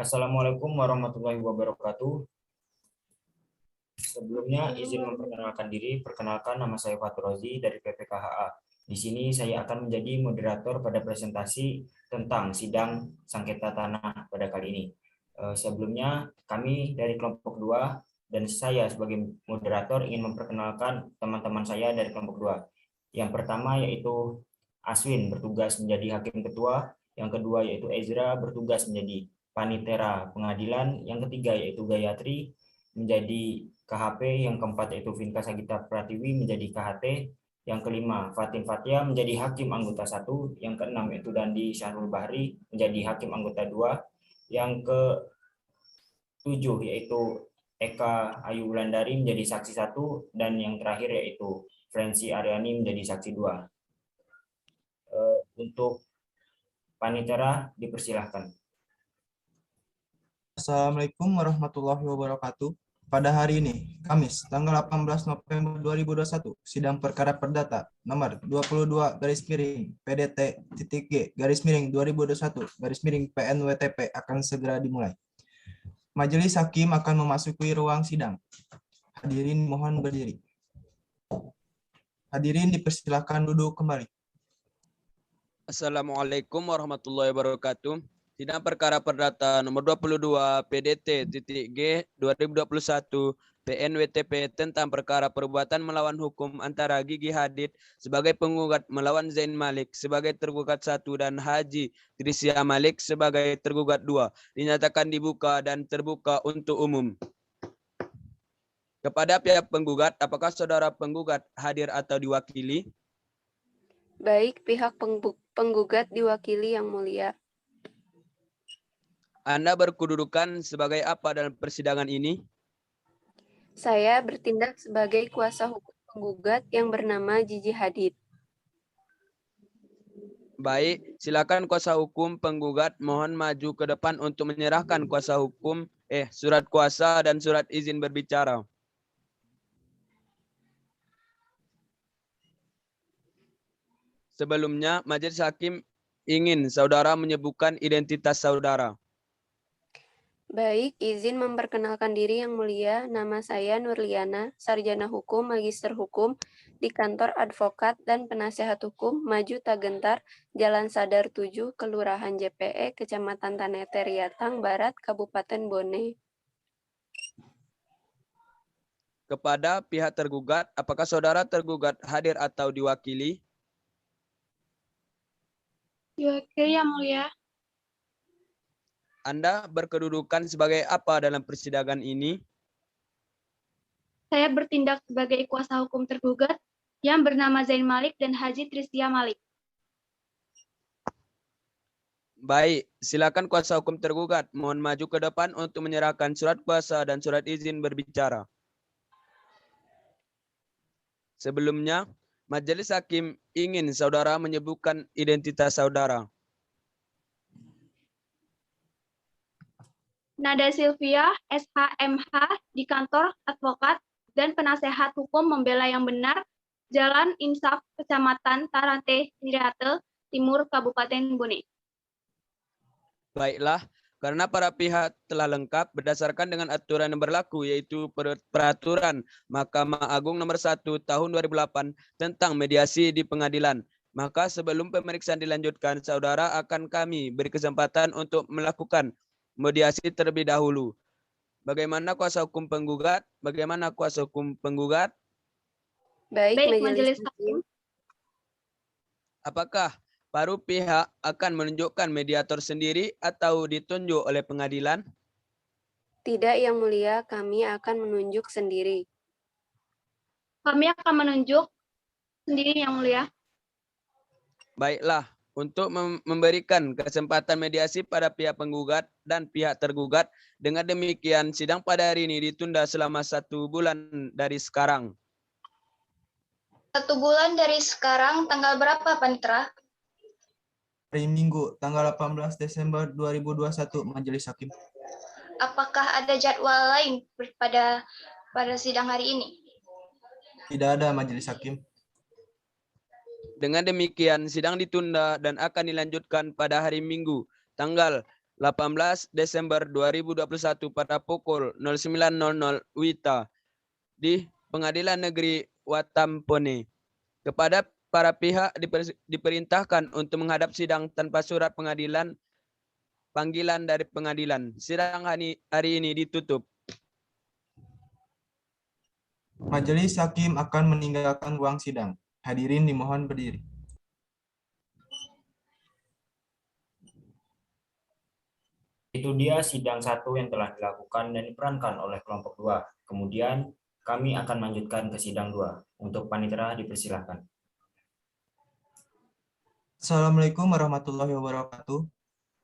Assalamualaikum warahmatullahi wabarakatuh. Sebelumnya izin memperkenalkan diri. Perkenalkan, nama saya Fatur Rozi dari PPKHA. Di sini saya akan menjadi moderator pada presentasi tentang sidang sengketa tanah pada kali ini. Sebelumnya kami dari kelompok 2 dan saya sebagai moderator ingin memperkenalkan teman-teman saya dari kelompok 2. Yang pertama yaitu Aswin bertugas menjadi hakim ketua, yang kedua yaitu Ezra bertugas menjadi panitera pengadilan, yang ketiga yaitu Gayatri menjadi KHP, yang keempat yaitu Vinka Sagita Pratiwi menjadi KHT, yang kelima Fatin Fatia menjadi hakim anggota 1, yang keenam yaitu Dandi Syahrul Bahri menjadi hakim anggota 2, yang ke-7 yaitu Eka Ayu Wulandari menjadi saksi 1, dan yang terakhir yaitu Frenzy Aryani menjadi saksi 2. Untuk panitera dipersilahkan. Assalamualaikum warahmatullahi wabarakatuh. Pada hari ini, Kamis, tanggal 18 November 2021, sidang perkara perdata nomor 22-PDT-G-2021-PNWTP akan segera dimulai. Majelis Hakim akan memasuki ruang sidang. Hadirin mohon berdiri. Hadirin dipersilakan duduk kembali. Assalamualaikum warahmatullahi wabarakatuh. Sidang perkara perdata nomor 22 PDT-G 2021 PNWTP tentang perkara perbuatan melawan hukum antara Gigi Hadid sebagai penggugat melawan Zain Malik sebagai tergugat 1 dan Haji Trisya Malik sebagai tergugat 2 dinyatakan dibuka dan terbuka untuk umum. Kepada pihak penggugat, apakah saudara penggugat hadir atau diwakili? Baik, pihak penggugat diwakili Yang Mulia. Anda berkedudukan sebagai apa dalam persidangan ini? Saya bertindak sebagai kuasa hukum penggugat yang bernama Gigi Hadid. Baik, silakan kuasa hukum penggugat mohon maju ke depan untuk menyerahkan kuasa hukum, surat kuasa dan surat izin berbicara. Sebelumnya, majelis hakim ingin saudara menyebutkan identitas saudara. Baik, izin memperkenalkan diri Yang Mulia. Nama saya Nurliana, sarjana hukum, magister hukum di kantor advokat dan penasehat hukum Maju Tagentar, Jalan Sadar 7, Kelurahan JPE, Kecamatan Tanete, Riatang Barat, Kabupaten Bone. Kepada pihak tergugat, apakah saudara tergugat hadir atau diwakili? Diwakili Yang Mulia. Anda berkedudukan sebagai apa dalam persidangan ini? Saya bertindak sebagai kuasa hukum tergugat yang bernama Zain Malik dan Haji Trisya Malik. Baik, silakan kuasa hukum tergugat mohon maju ke depan untuk menyerahkan surat kuasa dan surat izin berbicara. Sebelumnya, majelis hakim ingin saudara menyebutkan identitas saudara. Nada Sylvia, SHMH, di kantor advokat dan penasehat hukum membela yang benar, Jalan Insaf, Kecamatan Tarante, Riate, Timur, Kabupaten Bone. Baiklah, karena para pihak telah lengkap berdasarkan dengan aturan yang berlaku, yaitu Peraturan Mahkamah Agung Nomor 1 Tahun 2008 tentang mediasi di pengadilan. Maka sebelum pemeriksaan dilanjutkan, saudara akan kami beri kesempatan untuk melakukan mediasi terlebih dahulu. Bagaimana kuasa hukum penggugat? Bagaimana kuasa hukum penggugat? Baik, majelis hakim. Apakah baru pihak akan menunjukkan mediator sendiri atau ditunjuk oleh pengadilan? Tidak, Yang Mulia, kami akan menunjuk sendiri. Kami akan menunjuk sendiri, Yang Mulia. Baiklah, untuk memberikan kesempatan mediasi pada pihak penggugat dan pihak tergugat, dengan demikian sidang pada hari ini ditunda selama 1 bulan dari sekarang. 1 bulan dari sekarang, tanggal berapa, Panitra? Hari Minggu, tanggal 18 Desember 2021, Majelis Hakim. Apakah ada jadwal lain pada sidang hari ini? Tidak ada, Majelis Hakim. Dengan demikian, sidang ditunda dan akan dilanjutkan pada hari Minggu, tanggal 18 Desember 2021 pada pukul 09.00 WITA di Pengadilan Negeri Watampone. Kepada para pihak diperintahkan untuk menghadap sidang tanpa surat panggilan dari pengadilan. Sidang hari ini ditutup. Majelis hakim akan meninggalkan ruang sidang. Hadirin dimohon berdiri. Itu dia sidang 1 yang telah dilakukan dan diperankan oleh kelompok 2. Kemudian kami akan lanjutkan ke sidang 2. Untuk panitera dipersilakan. Assalamualaikum warahmatullahi wabarakatuh.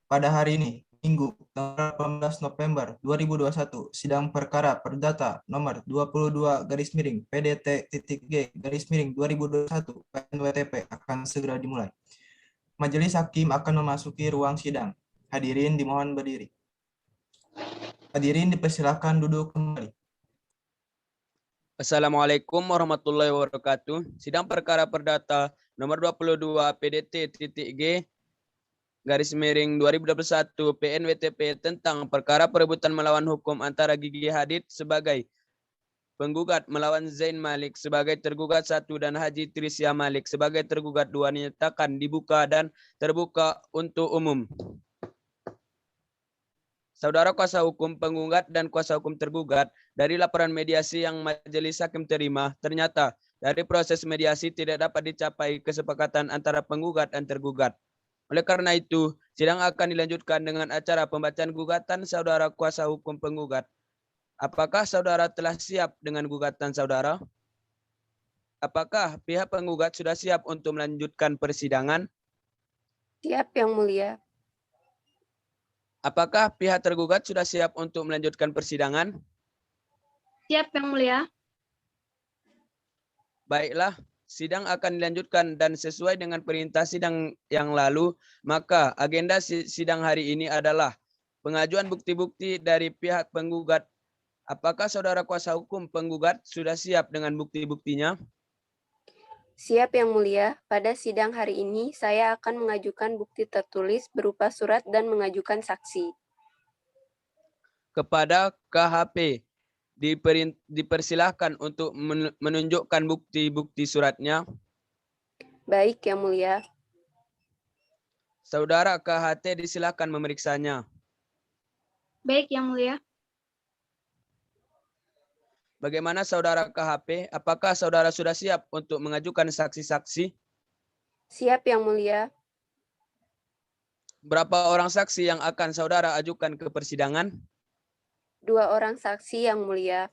Pada hari ini, Minggu, tanggal 18 November 2021, sidang perkara perdata nomor 22-PDT-G-2021 PNWTP akan segera dimulai. Majelis hakim akan memasuki ruang sidang. Hadirin dimohon berdiri. Hadirin dipersilakan duduk kembali. Assalamualaikum warahmatullahi wabarakatuh. Sidang perkara perdata nomor 22 PDT-G _2021 PNWTP tentang perkara perebutan melawan hukum antara Gigi Hadid sebagai penggugat melawan Zain Malik sebagai tergugat 1 dan Haji Trisya Malik sebagai tergugat 2 dinyatakan dibuka dan terbuka untuk umum. Saudara kuasa hukum penggugat dan kuasa hukum tergugat, dari laporan mediasi yang majelis hakim terima, ternyata dari proses mediasi tidak dapat dicapai kesepakatan antara penggugat dan tergugat. Oleh karena itu, sidang akan dilanjutkan dengan acara pembacaan gugatan saudara kuasa hukum penggugat. Apakah saudara telah siap dengan gugatan saudara? Apakah pihak penggugat sudah siap untuk melanjutkan persidangan? Siap, Yang Mulia. Apakah pihak tergugat sudah siap untuk melanjutkan persidangan? Siap, Yang Mulia. Baiklah, sidang akan dilanjutkan dan sesuai dengan perintah sidang yang lalu, maka agenda sidang hari ini adalah pengajuan bukti-bukti dari pihak penggugat. Apakah saudara kuasa hukum penggugat sudah siap dengan bukti-buktinya? Siap, Yang Mulia. Pada sidang hari ini, saya akan mengajukan bukti tertulis berupa surat dan mengajukan saksi. Kepada KHP, dipersilahkan untuk menunjukkan bukti-bukti suratnya. Baik, Yang Mulia. Saudara KHT disilakan memeriksanya. Baik, Yang Mulia. Bagaimana saudara KHP? Apakah saudara sudah siap untuk mengajukan saksi-saksi? Siap, Yang Mulia. Berapa orang saksi yang akan saudara ajukan ke persidangan? 2 orang saksi, Yang Mulia.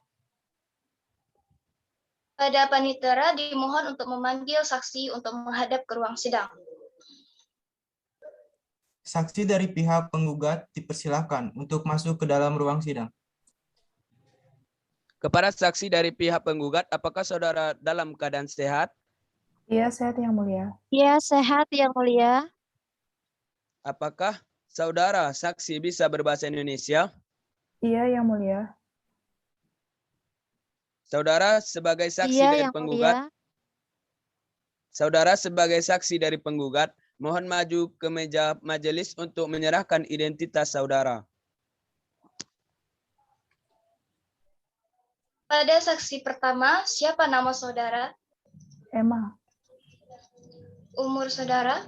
Pada panitera dimohon untuk memanggil saksi untuk menghadap ke ruang sidang. Saksi dari pihak penggugat dipersilakan untuk masuk ke dalam ruang sidang. Kepada saksi dari pihak penggugat, apakah saudara dalam keadaan sehat? Iya, sehat Yang Mulia. Ya, sehat Yang Mulia. Apakah saudara saksi bisa berbahasa Indonesia? Iya, Yang Mulia. Saudara sebagai saksi Iya, dari Yang penggugat, Mulia. saudara sebagai saksi dari penggugat, mohon maju ke meja majelis untuk menyerahkan identitas saudara. Pada saksi pertama, siapa nama saudara? Emma, Umur saudara?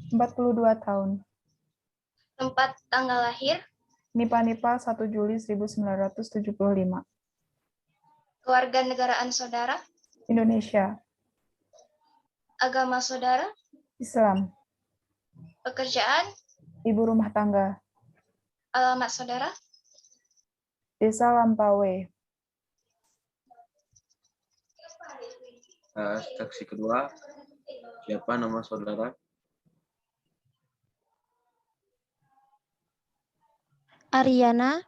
42 tahun. Tempat tanggal lahir? Nipa-Nipa 1 Juli 1975. Kewarganegaraan saudara? Indonesia. Agama saudara? Islam. Pekerjaan? Ibu rumah tangga. Alamat saudara? Desa Lampawe. Saksi kedua, siapa nama saudara? Ariana,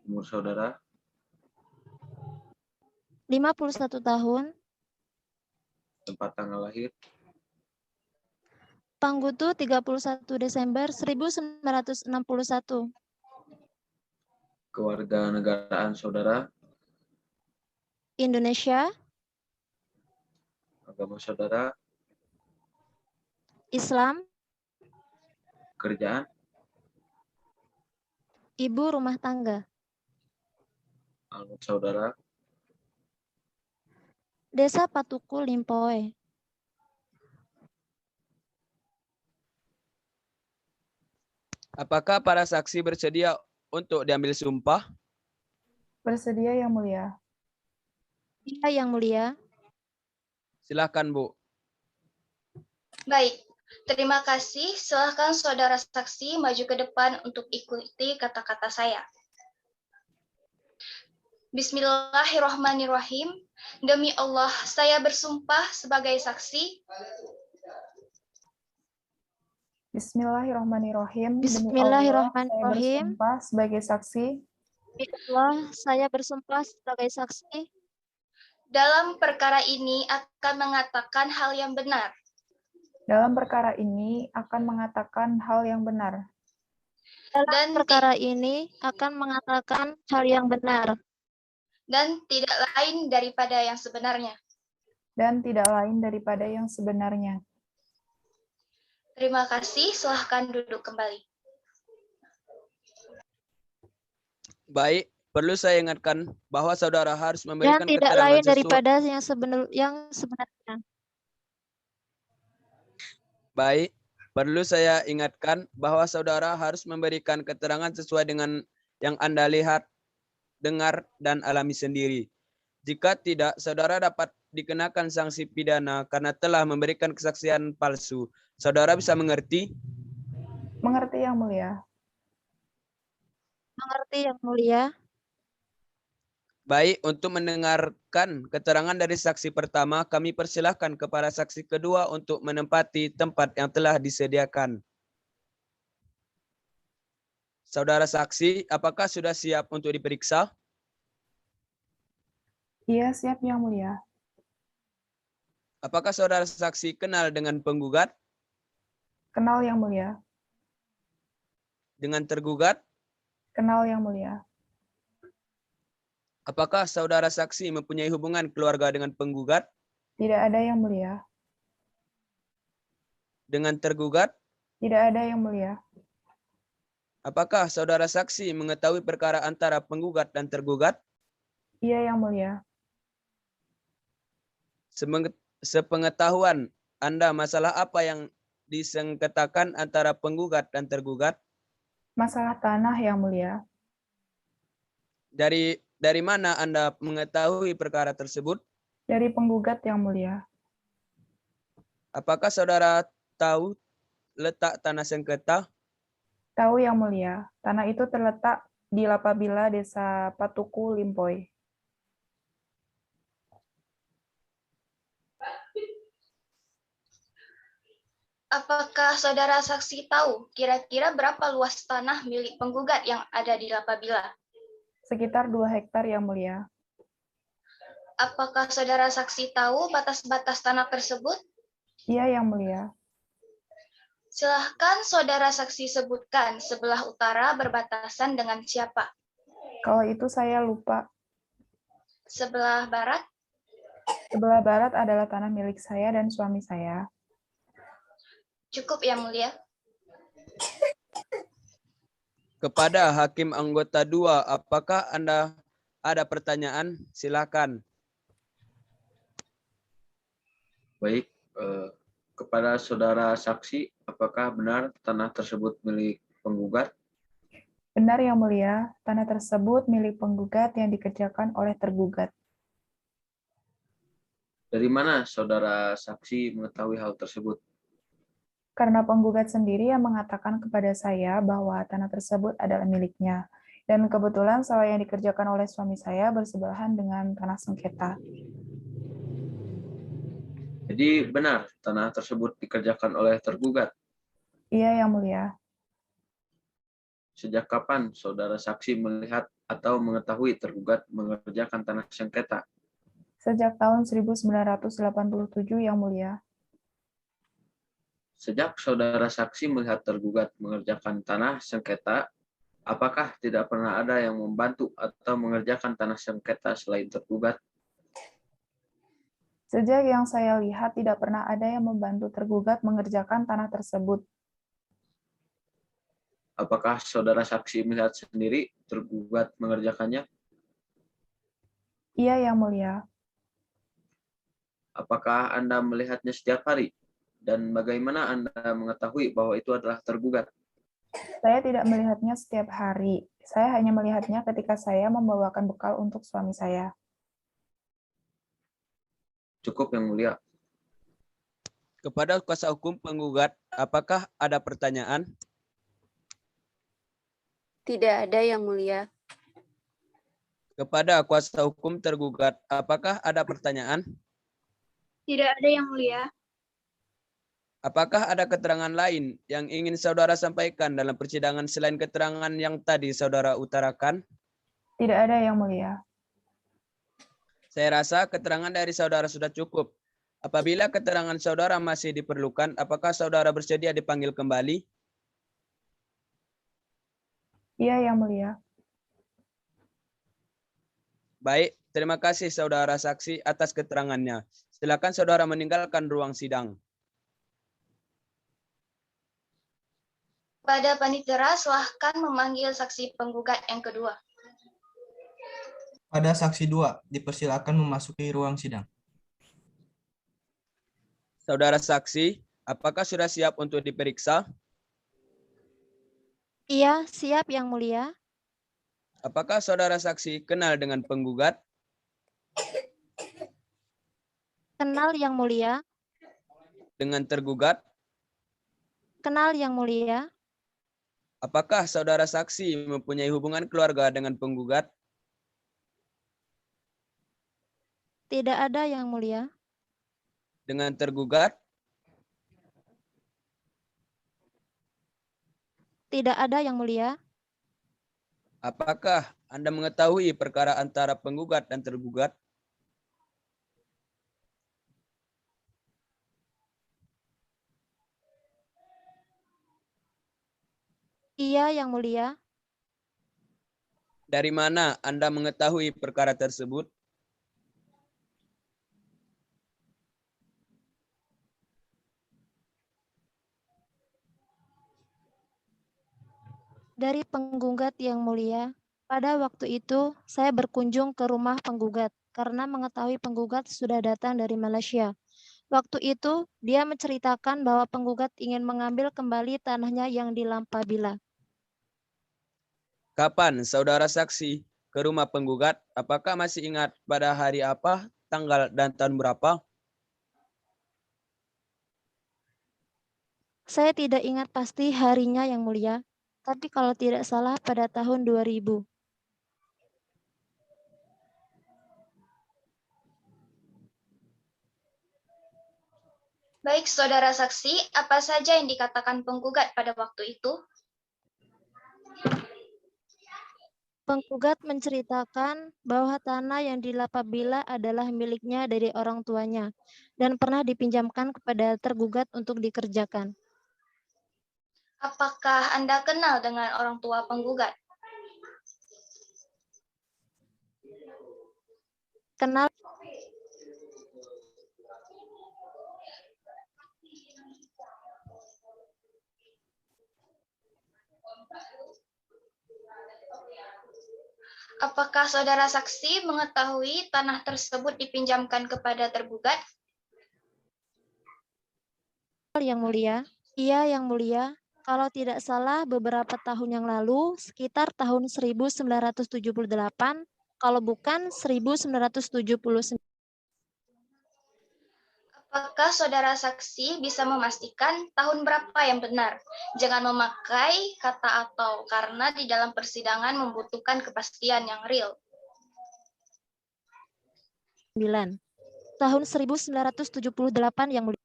Umur saudara? 51 tahun. Tempat tanggal lahir? Panggutu 31 Desember 1961. Kewarganegaraan saudara? Indonesia, Agama saudara? Islam, Kerjaan? Ibu rumah tangga. Alamat saudara. Desa Patuku, Limpoe. Apakah para saksi bersedia untuk diambil sumpah? Bersedia Yang Mulia. Iya, Yang Mulia. Silakan, Bu. Baik, terima kasih. Silakan saudara saksi maju ke depan untuk ikuti kata-kata saya. Bismillahirrahmanirrahim. Demi Allah, saya bersumpah sebagai saksi Bismillahirrahmanirrahim. Demi Allah, saya Bismillahirrahmanirrahim. bersumpah sebagai saksi Demi Allah, saya bersumpah sebagai saksi dalam perkara ini akan mengatakan hal yang benar dalam perkara ini akan mengatakan hal yang benar dalam Dan ti- perkara ini akan mengatakan hal yang benar dan tidak lain daripada yang sebenarnya. dan tidak lain daripada yang sebenarnya. Terima kasih, silahkan duduk kembali. Baik, perlu saya ingatkan bahwa saudara harus dan memberikan tidak keterangan lain sesuai. daripada yang sebenarnya. Baik, perlu saya ingatkan bahwa saudara harus memberikan keterangan sesuai dengan yang Anda lihat, dengar, dan alami sendiri. Jika tidak, saudara dapat dikenakan sanksi pidana karena telah memberikan kesaksian palsu. Saudara bisa mengerti? Mengerti Yang Mulia. Mengerti Yang Mulia. Baik, untuk mendengarkan keterangan dari saksi pertama, kami persilahkan kepada saksi kedua untuk menempati tempat yang telah disediakan. Saudara saksi, apakah sudah siap untuk diperiksa? Iya, siap Yang Mulia. Apakah saudara saksi kenal dengan penggugat, Kenal Yang Mulia. dengan tergugat? Kenal Yang Mulia. Apakah saudara saksi mempunyai hubungan keluarga dengan penggugat, Tidak ada Yang Mulia. dengan tergugat? Tidak ada Yang Mulia. Apakah saudara saksi mengetahui perkara antara penggugat dan tergugat? Iya Yang Mulia. Sepengetahuan Anda, masalah apa yang disengketakan antara penggugat dan tergugat? Masalah tanah Yang Mulia. Dari mana Anda mengetahui perkara tersebut? Dari penggugat Yang Mulia. Apakah saudara tahu letak tanah sengketa? Tahu Yang Mulia. Tanah itu terletak di Lapabila, Desa Patuku, Limpoe. Apakah saudara saksi tahu kira-kira berapa luas tanah milik penggugat yang ada di Lapabila? Sekitar 2 hektar Yang Mulia. Apakah saudara saksi tahu batas-batas tanah tersebut? Iya Yang Mulia. Silahkan saudara saksi sebutkan sebelah utara berbatasan dengan siapa? Kalau itu saya lupa. Sebelah barat? Sebelah barat adalah tanah milik saya dan suami saya. Cukup Yang Mulia. Kepada Hakim Anggota 2, apakah Anda ada pertanyaan? Silakan. Baik, kepada saudara saksi, apakah benar tanah tersebut milik penggugat? Benar Yang Mulia, tanah tersebut milik penggugat yang dikerjakan oleh tergugat. Dari mana saudara saksi mengetahui hal tersebut? Karena penggugat sendiri yang mengatakan kepada saya bahwa tanah tersebut adalah miliknya. Dan kebetulan sawah yang dikerjakan oleh suami saya bersebelahan dengan tanah sengketa. Jadi benar tanah tersebut dikerjakan oleh tergugat. Iya Yang Mulia. Sejak kapan saudara saksi melihat atau mengetahui tergugat mengerjakan tanah sengketa? Sejak tahun 1987 Yang Mulia. Sejak saudara saksi melihat tergugat mengerjakan tanah sengketa, apakah tidak pernah ada yang membantu atau mengerjakan tanah sengketa selain tergugat? Sejak yang saya lihat tidak pernah ada yang membantu tergugat mengerjakan tanah tersebut. Apakah saudara saksi melihat sendiri tergugat mengerjakannya? Iya, Yang Mulia. Apakah Anda melihatnya setiap hari? Dan bagaimana Anda mengetahui bahwa itu adalah tergugat? Saya tidak melihatnya setiap hari. Saya hanya melihatnya ketika saya membawakan bekal untuk suami saya. Cukup, Yang Mulia. Kepada kuasa hukum penggugat, apakah ada pertanyaan? Tidak ada, Yang Mulia. Kepada kuasa hukum tergugat, apakah ada pertanyaan? Tidak ada, Yang Mulia. Apakah ada keterangan lain yang ingin saudara sampaikan dalam persidangan selain keterangan yang tadi saudara utarakan? Tidak ada, Yang Mulia. Saya rasa keterangan dari saudara sudah cukup. Apabila keterangan saudara masih diperlukan, apakah saudara bersedia dipanggil kembali? Iya, Yang Mulia. Baik, terima kasih saudara saksi atas keterangannya. Silakan saudara meninggalkan ruang sidang. Pada panitera, silahkan memanggil saksi penggugat yang kedua. Pada saksi 2, dipersilakan memasuki ruang sidang. Saudara saksi, apakah sudah siap untuk diperiksa? Iya, siap Yang Mulia. Apakah saudara saksi kenal dengan penggugat? Kenal Yang Mulia. Dengan tergugat? Kenal Yang Mulia. Apakah saudara saksi mempunyai hubungan keluarga dengan penggugat? Tidak ada Yang Mulia. Dengan tergugat? Tidak ada Yang Mulia. Apakah Anda mengetahui perkara antara penggugat dan tergugat? Iya Yang Mulia. Dari mana Anda mengetahui perkara tersebut? Dari penggugat Yang Mulia. Pada waktu itu, saya berkunjung ke rumah penggugat karena mengetahui penggugat sudah datang dari Malaysia. Waktu itu, dia menceritakan bahwa penggugat ingin mengambil kembali tanahnya yang di Lampabila. Kapan saudara saksi ke rumah penggugat? Apakah masih ingat pada hari apa, tanggal, dan tahun berapa? Saya tidak ingat pasti harinya Yang Mulia, tapi kalau tidak salah pada tahun 2000. Baik, saudara saksi, apa saja yang dikatakan penggugat pada waktu itu? Penggugat menceritakan bahwa tanah yang di Lapabila adalah miliknya dari orang tuanya dan pernah dipinjamkan kepada tergugat untuk dikerjakan. Apakah Anda kenal dengan orang tua penggugat? Kenal. Apakah saudara saksi mengetahui tanah tersebut dipinjamkan kepada tergugat? Yang Mulia. Iya Yang Mulia. Kalau tidak salah beberapa tahun yang lalu, sekitar tahun 1978, kalau bukan 1979. Apakah saudara saksi bisa memastikan tahun berapa yang benar? Jangan memakai kata atau, karena di dalam persidangan membutuhkan kepastian yang real. Tahun 1978 Yang Mulia.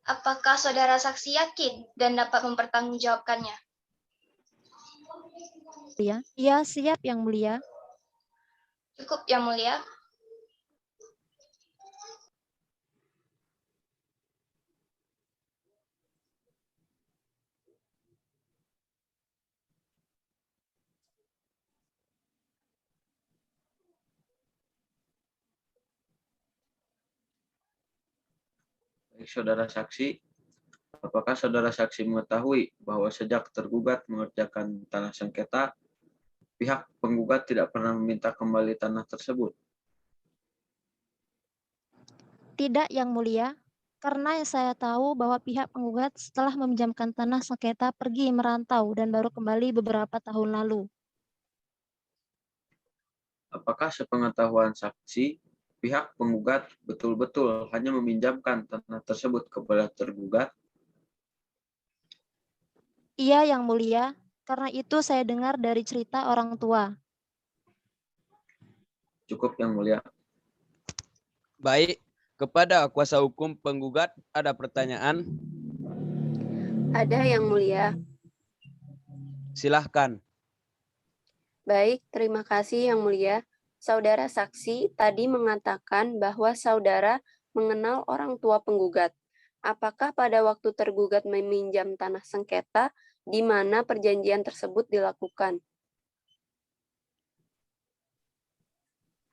Apakah saudara saksi yakin dan dapat mempertanggungjawabkannya? Iya, siap Yang Mulia. Cukup, Yang Mulia. Baik, saudara saksi, Apakah saudara saksi mengetahui bahwa sejak tergugat mengerjakan tanah sengketa, pihak penggugat tidak pernah meminta kembali tanah tersebut? Tidak, Yang Mulia, karena saya tahu bahwa pihak penggugat setelah meminjamkan tanah sengketa pergi merantau dan baru kembali beberapa tahun lalu. Apakah sepengetahuan saksi, pihak penggugat betul-betul hanya meminjamkan tanah tersebut kepada tergugat? Iya, Yang Mulia, karena itu saya dengar dari cerita orang tua. Cukup, Yang Mulia. Baik, kepada kuasa hukum penggugat ada pertanyaan? Ada Yang Mulia. Silahkan. Baik, terima kasih Yang Mulia. Saudara saksi tadi mengatakan bahwa saudara mengenal orang tua penggugat. Apakah pada waktu tergugat meminjam tanah sengketa, di mana perjanjian tersebut dilakukan?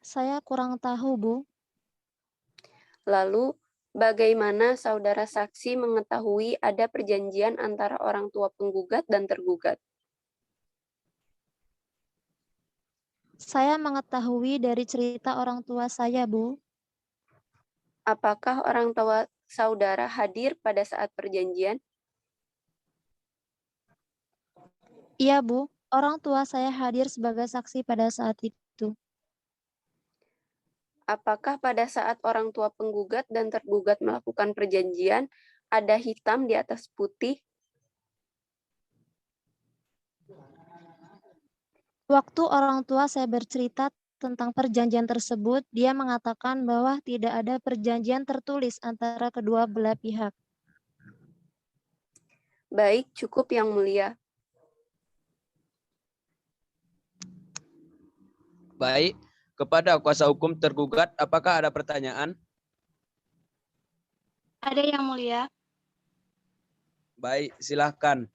Saya kurang tahu, Bu. Lalu, bagaimana saudara saksi mengetahui ada perjanjian antara orang tua penggugat dan tergugat? Saya mengetahui dari cerita orang tua saya, Bu. Apakah orang tua saudara hadir pada saat perjanjian? Iya, Bu. Orang tua saya hadir sebagai saksi pada saat itu. Apakah pada saat orang tua penggugat dan tergugat melakukan perjanjian, ada hitam di atas putih? Waktu orang tua saya bercerita tentang perjanjian tersebut, dia mengatakan bahwa tidak ada perjanjian tertulis antara kedua belah pihak. Baik, cukup Yang Mulia. Baik, kepada kuasa hukum tergugat, apakah ada pertanyaan? Ada Yang Mulia. Baik, silahkan.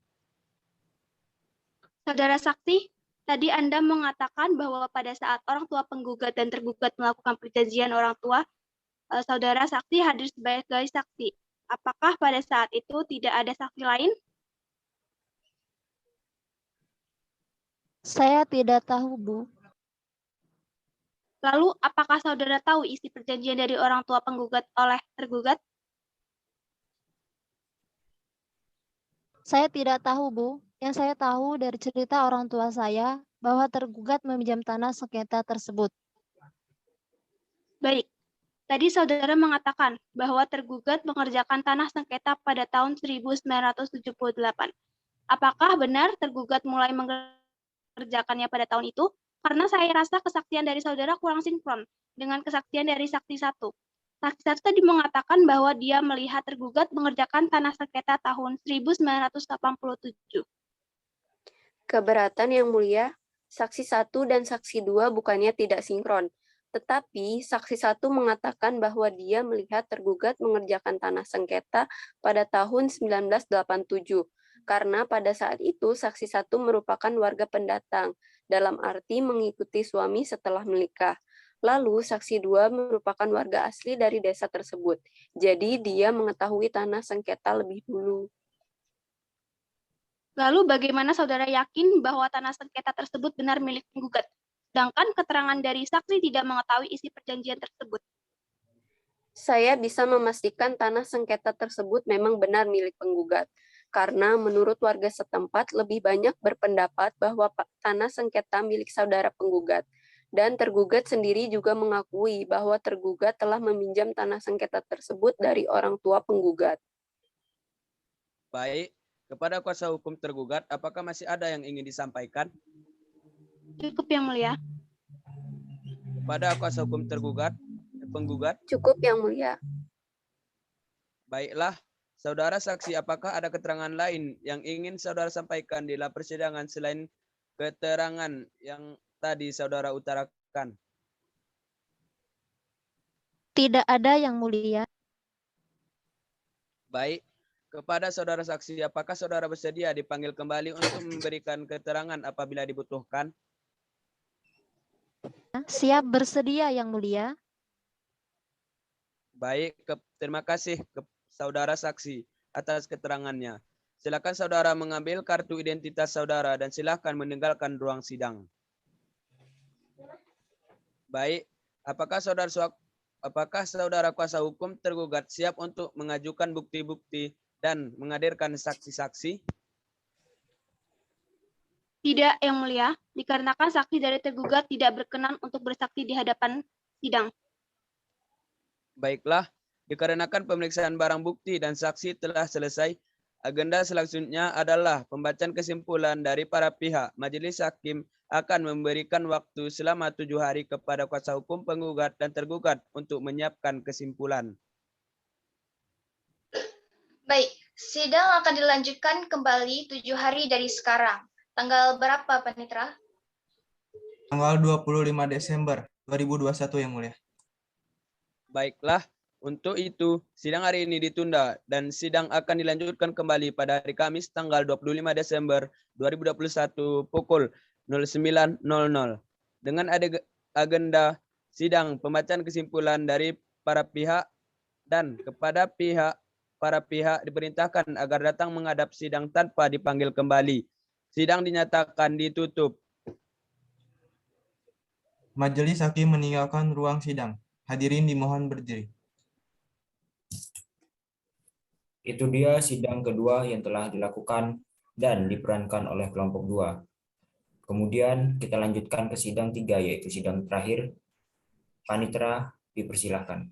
Saudara saksi, tadi Anda mengatakan bahwa pada saat orang tua penggugat dan tergugat melakukan perjanjian orang tua, saudara saksi hadir sebagai saksi. Apakah pada saat itu tidak ada saksi lain? Saya tidak tahu, Bu. Lalu, apakah saudara tahu isi perjanjian dari orang tua penggugat oleh tergugat? Saya tidak tahu, Bu. Yang saya tahu dari cerita orang tua saya bahwa tergugat meminjam tanah sengketa tersebut. Baik, tadi saudara mengatakan bahwa tergugat mengerjakan tanah sengketa pada tahun 1978. Apakah benar tergugat mulai mengerjakannya pada tahun itu? Karena saya rasa kesaksian dari saudara kurang sinkron dengan kesaksian dari saksi satu. Saksi satu tadi mengatakan bahwa dia melihat tergugat mengerjakan tanah sengketa tahun 1987. Keberatan Yang Mulia, saksi 1 dan saksi 2 bukannya tidak sinkron, tetapi saksi 1 mengatakan bahwa dia melihat tergugat mengerjakan tanah sengketa pada tahun 1987, karena pada saat itu saksi 1 merupakan warga pendatang, dalam arti mengikuti suami setelah menikah. Lalu saksi 2 merupakan warga asli dari desa tersebut, jadi dia mengetahui tanah sengketa lebih dulu. Lalu bagaimana saudara yakin bahwa tanah sengketa tersebut benar milik penggugat, sedangkan keterangan dari saksi tidak mengetahui isi perjanjian tersebut? Saya bisa memastikan tanah sengketa tersebut memang benar milik penggugat, karena menurut warga setempat lebih banyak berpendapat bahwa tanah sengketa milik saudara penggugat, dan tergugat sendiri juga mengakui bahwa tergugat telah meminjam tanah sengketa tersebut dari orang tua penggugat. Baik, kepada kuasa hukum tergugat, apakah masih ada yang ingin disampaikan? Cukup Yang Mulia. Kepada kuasa hukum tergugat, penggugat, Cukup Yang Mulia. baiklah. Saudara saksi, apakah ada keterangan lain yang ingin saudara sampaikan di dalam persidangan selain keterangan yang tadi saudara utarakan? Tidak ada, Yang Mulia. Baik, kepada saudara saksi, apakah saudara bersedia dipanggil kembali untuk memberikan keterangan apabila dibutuhkan? Siap bersedia, Yang Mulia. Baik, terima kasih ke saudara saksi. atas keterangannya. Silakan saudara mengambil kartu identitas saudara dan silakan meninggalkan ruang sidang. Baik, apakah saudara kuasa hukum tergugat siap untuk mengajukan bukti-bukti dan menghadirkan saksi-saksi? Tidak, Yang Mulia, dikarenakan saksi dari tergugat tidak berkenan untuk bersaksi di hadapan sidang. Baiklah, dikarenakan pemeriksaan barang bukti dan saksi telah selesai, agenda selanjutnya adalah pembacaan kesimpulan dari para pihak. Majelis Hakim akan memberikan waktu selama 7 hari kepada kuasa hukum penggugat dan tergugat untuk menyiapkan kesimpulan. Baik, sidang akan dilanjutkan kembali 7 hari dari sekarang. Tanggal berapa, Panitera? Tanggal 25 Desember 2021 Yang Mulia. Baiklah, untuk itu sidang hari ini ditunda dan sidang akan dilanjutkan kembali pada hari Kamis tanggal 25 Desember 2021 pukul 09.00 dengan agenda sidang pembacaan kesimpulan dari para pihak dan kepada para pihak diperintahkan agar datang menghadap sidang tanpa dipanggil kembali. Sidang dinyatakan ditutup. Majelis Hakim meninggalkan ruang sidang. Hadirin dimohon berdiri. Itu dia sidang kedua yang telah dilakukan dan diperankan oleh kelompok 2. Kemudian kita lanjutkan ke sidang 3, yaitu sidang terakhir. Panitera, dipersilakan.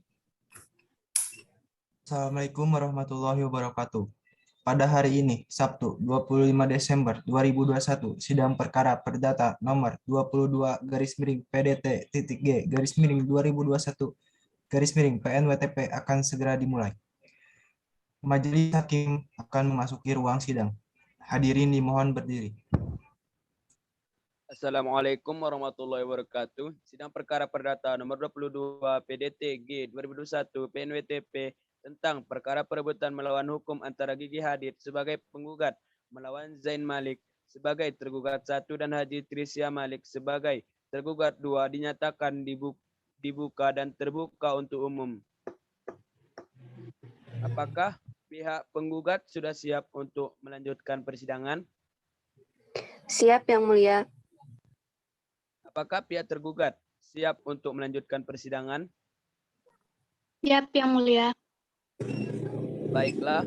Assalamualaikum warahmatullahi wabarakatuh. Pada hari ini, Sabtu 25 Desember 2021, sidang perkara perdata nomor 22-PDT-G-2021-PNWTP akan segera dimulai. Majelis Hakim akan memasuki ruang sidang. Hadirin dimohon berdiri. Assalamualaikum warahmatullahi wabarakatuh. Sidang perkara perdata nomor 22 PDT G 2021 PNWTP tentang perkara perebutan melawan hukum antara Gigi Hadid sebagai penggugat melawan Zain Malik sebagai tergugat 1 dan Haji Trisya Malik sebagai tergugat 2 dinyatakan dibuka dan terbuka untuk umum. Apakah pihak penggugat sudah siap untuk melanjutkan persidangan? Siap, Yang Mulia. Apakah pihak tergugat siap untuk melanjutkan persidangan? Siap, Yang Mulia. Baiklah,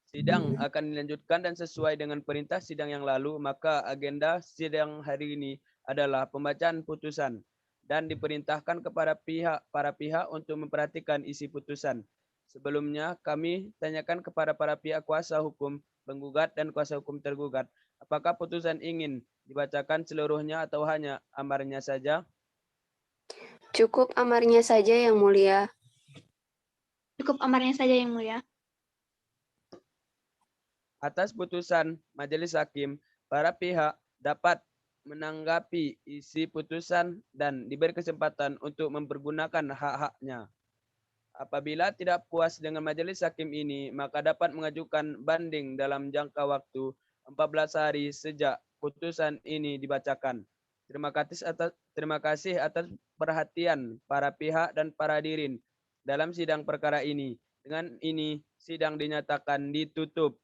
sidang akan dilanjutkan dan sesuai dengan perintah sidang yang lalu, maka agenda sidang hari ini adalah pembacaan putusan dan diperintahkan kepada para pihak untuk memperhatikan isi putusan. Sebelumnya, kami tanyakan kepada para pihak kuasa hukum penggugat dan kuasa hukum tergugat, apakah putusan ingin dibacakan seluruhnya atau hanya amarnya saja? Cukup amarnya saja, Yang Mulia. Cukup amarnya saja, Yang Mulia. Atas putusan Majelis Hakim, para pihak dapat menanggapi isi putusan dan diberi kesempatan untuk mempergunakan hak-haknya. Apabila tidak puas dengan Majelis Hakim ini, maka dapat mengajukan banding dalam jangka waktu 14 hari sejak putusan ini dibacakan. Terima kasih atas perhatian para pihak dan para hadirin dalam sidang perkara ini. Dengan ini, sidang dinyatakan ditutup.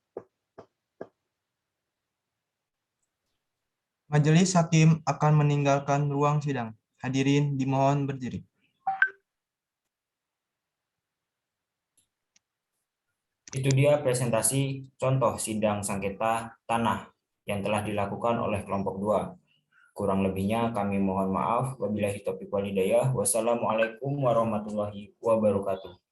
Majelis Hakim akan meninggalkan ruang sidang. Hadirin dimohon berdiri. Itu dia presentasi contoh sidang sengketa tanah yang telah dilakukan oleh kelompok 2. Kurang lebihnya kami mohon maaf. Wabillahi taufiq wal hidayah. Wassalamualaikum warahmatullahi wabarakatuh.